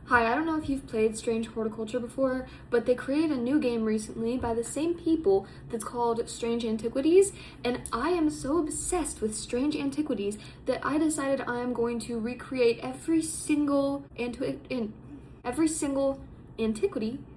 Hi, I don't know if you've played Strange Horticulture before, but they created a new game recently by the same people that's called Strange Antiquities, and I am so obsessed with Strange Antiquities that I decided I am going to recreate every single antiquity,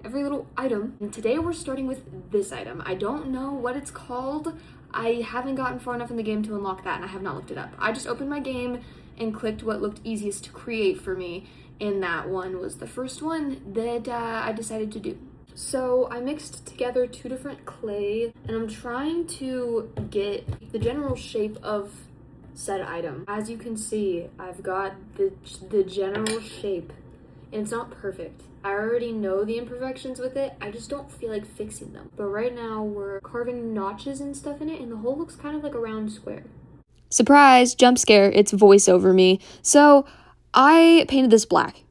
every little item. And today we're starting with this item. I don't know what it's called. I haven't gotten far enough in the game to unlock that, and I have not looked it up. I just opened my game and clicked what looked easiest to create for me, and that one was the first one that I decided to do. So I mixed together two different clay, and I'm trying to get the general shape of said item. As you can see, I've got the general shape, and it's not perfect. I already know the imperfections with it, I just don't feel like fixing them. But right now we're carving notches and stuff in it, and the whole looks kind of like a round square. Surprise, jump scare, it's voice over me. So I painted this black,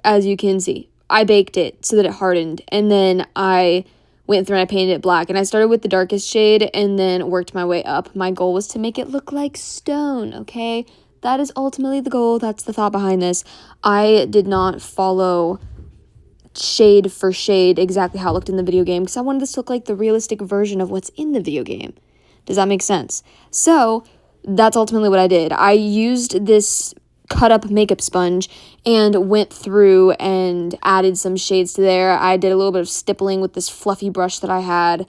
as you can see. I baked it so that it hardened, and then I went through and I painted it black. And I started with the darkest shade and then worked my way up. My goal was to make it look like stone, okay? That is ultimately the goal. That's the thought behind this. I did not follow shade for shade exactly how it looked in the video game because I wanted this to look like the realistic version of what's in the video game. Does that make sense? So that's ultimately what I did. I used this cut up makeup sponge and went through and added some shades to there. I did a little bit of stippling with this fluffy brush that I had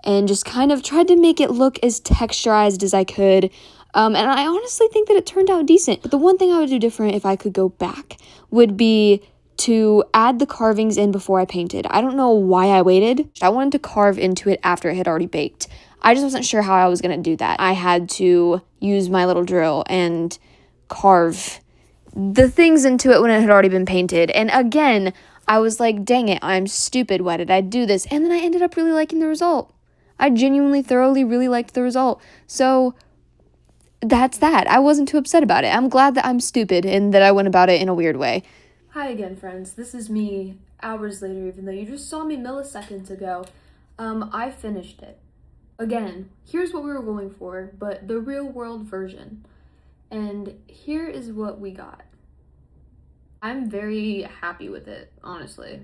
and just kind of tried to make it look as texturized as I could. And I honestly think that it turned out decent. But the one thing I would do different if I could go back would be to add the carvings in before I painted. I don't know why I waited. I wanted to carve into it after it had already baked. I just wasn't sure how I was going to do that. I had to use my little drill and carve the things into it when it had already been painted. And again, I was like, dang it, I'm stupid. Why did I do this? And then I ended up really liking the result. I genuinely, thoroughly, really liked the result. So that's that. I wasn't too upset about it. I'm glad that I'm stupid and that I went about it in a weird way. Hi again, friends. This is me hours later, even though you just saw me milliseconds ago. I finished it. Again, here's what we were going for, but the real world version. And here is what we got. I'm very happy with it, honestly.